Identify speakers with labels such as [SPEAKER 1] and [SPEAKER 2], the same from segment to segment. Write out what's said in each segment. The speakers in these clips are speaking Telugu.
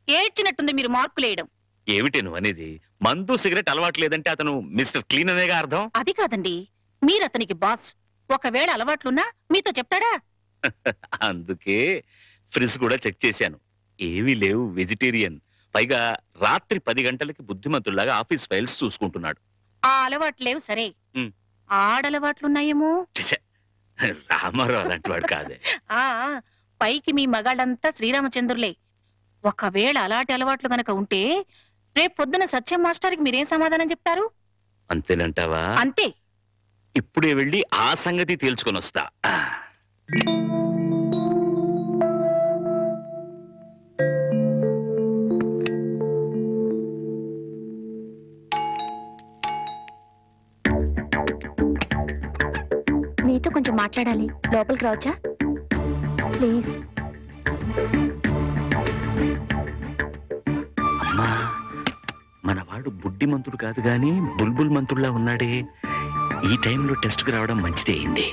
[SPEAKER 1] ఏడ్చినట్టుంది మీరు మార్కులేయడం.
[SPEAKER 2] ఏమిటి నువ్వు అనేది? మందు సిగరెట్ అలవాటు లేదంటే అతను మిస్టర్ క్లీన్ అనేగా అర్థం.
[SPEAKER 1] అది కాదండి, మీరు అతనికి బాస్. ఒకవేళ అలవాట్లున్నా మీతో చెప్తాడా?
[SPEAKER 2] అందుకే ఫ్రిజ్ కూడా చెక్ చేశాను, ఏమీ లేవు, వెజిటేరియన్. పైగా రాత్రి 10 గంటలకి బుద్ధిమంతుల్లాగా ఆఫీస్ ఫైల్స్ చూసుకుంటున్నాడు.
[SPEAKER 1] ఆ అలవాట్లు లేవు సరే, ఆడలవాట్లున్నాయేమో.
[SPEAKER 2] రామారావు అలాంటి వాడు కాదే.
[SPEAKER 1] పైకి మీ మగాళ్ళంతా శ్రీరామచంద్రులే. ఒకవేళ అలాంటి అలవాట్లు గనక ఉంటే రేపు పొద్దున సత్యం మాస్టర్కి మీరేం సమాధానం చెప్తారు?
[SPEAKER 2] అంతేనంటావా?
[SPEAKER 1] అంతే.
[SPEAKER 2] ఇప్పుడే వెళ్ళి ఆ సంగతి తేల్చుకొని వస్తా.
[SPEAKER 1] మీతో కొంచెం మాట్లాడాలి, లోపలికి రావచ్చా ప్లీజ్?
[SPEAKER 2] అమ్మా, మనవాడు బుడ్డిమంతుడు కాదు గాని బుల్బుల్ మంతుడులా ఉన్నాడే. ఈ టైంలో టెస్ట్కి రావడం మంచిదే అయింది.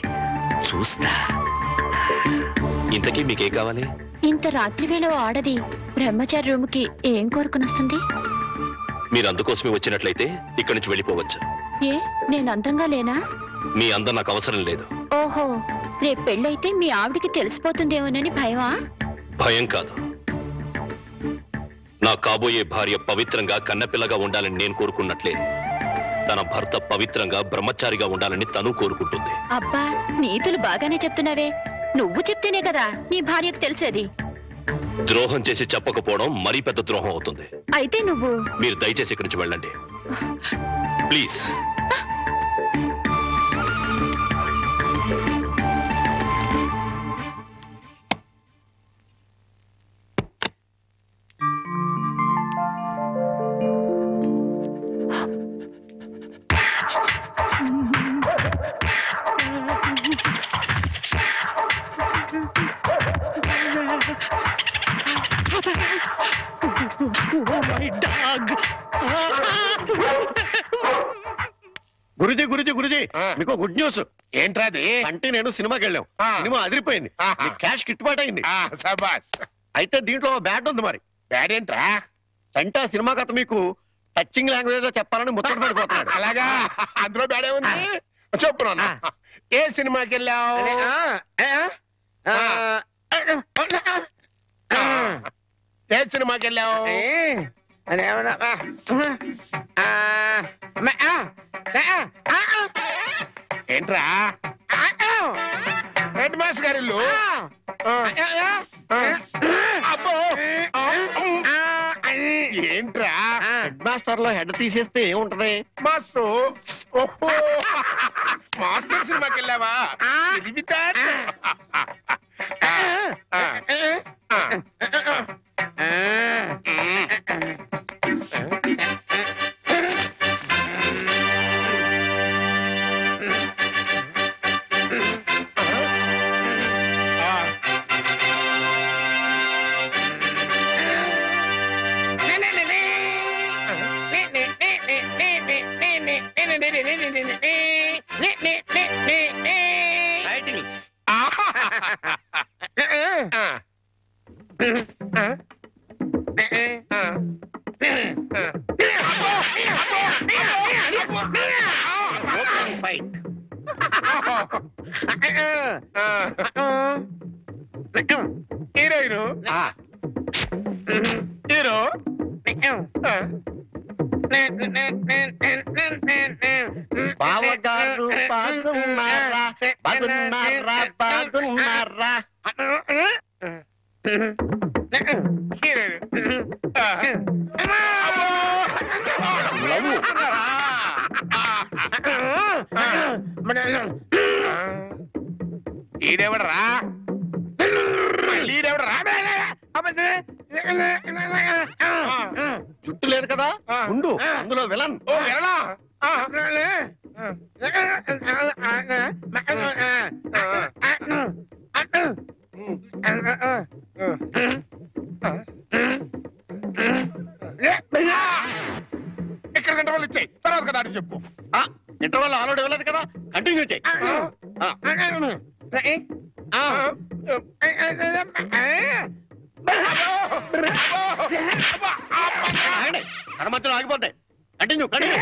[SPEAKER 2] చూస్తా. ఇంతకీ మీకేం కావాలి?
[SPEAKER 1] ఇంత రాత్రి వేళ ఆడది బ్రహ్మచారి రూమ్కి ఏం కోరుకుని వస్తుంది?
[SPEAKER 2] మీరు అందుకోసమే వచ్చినట్లయితే ఇక్కడి నుంచి వెళ్ళిపోవచ్చు.
[SPEAKER 1] ఏ, నేను అందంగా లేనా?
[SPEAKER 2] మీ అందం నాకు అవసరం లేదు.
[SPEAKER 1] ఓహో, రేపు పెళ్ళైతే మీ ఆవిడికి తెలిసిపోతుందేమోనని భయమా?
[SPEAKER 2] భయం కాదు, నా కాబోయే భార్య పవిత్రంగా కన్నపిల్లగా ఉండాలని నేను కోరుకున్నట్లే తన భర్త పవిత్రంగా బ్రహ్మచారిగా ఉండాలని తను కోరుకుంటుంది.
[SPEAKER 1] అబ్బా, నీతులు బాగానే చెప్తున్నావే. నువ్వు చెప్తేనే కదా నీ భార్యకు తెలిసేది.
[SPEAKER 2] ద్రోహం చేసి చెప్పకపోవడం మరీ పెద్ద ద్రోహం అవుతుంది.
[SPEAKER 1] అయితే నువ్వు
[SPEAKER 2] మీరు దయచేసి ఇక్కడి నుంచి వెళ్ళండి ప్లీజ్.
[SPEAKER 3] గురుజీ గురుజీ గురుజీ, మీకు గుడ్ న్యూస్. ఏంట్రా అది? అంటే నేను సినిమాకి వెళ్ళాం, సినిమా అదిరిపోయింది, క్యాష్ గిట్టుబాటు అయింది. అయితే దీంట్లో బ్యాడ్ ఉంది. మరి బ్యాడ్ ఏంట్రా? సంటా సినిమా కథ మీకు టచింగ్ లాంగ్వేజ్ లో చెప్పాలని ముచ్చట పడిపోతున్నాడు.
[SPEAKER 4] అలాగా? అందులో బ్యాడే ఉంది. చెప్పు నాన్న, ఏ సినిమాకి వెళ్ళావు? ఏ సినిమాకి వెళ్ళావు? ఏంట్రా? హెడ్ మాస్టర్ గారి ఇల్లు. అబ్బో, ఏంట్రా?
[SPEAKER 3] హెడ్ మాస్టర్ లో హెడ్ తీసేస్తే ఏముంటది?
[SPEAKER 4] మాస్టర్. ఓహో, మాస్టర్ సినిమాకి వెళ్ళావా? ఇది హీరోయిన్ హీరో
[SPEAKER 3] బావగారు బాగున్నారా? బాగున్నారా? బాగున్నారా?
[SPEAKER 4] ఈడెవడరా? ఈడెవడరా?
[SPEAKER 3] జుట్టు లేదు కదా, ఉండు, అందులో విలన్.
[SPEAKER 4] ఓ విలనా?
[SPEAKER 3] మధ్యలో ఆగిపోతాయి. Continue continue.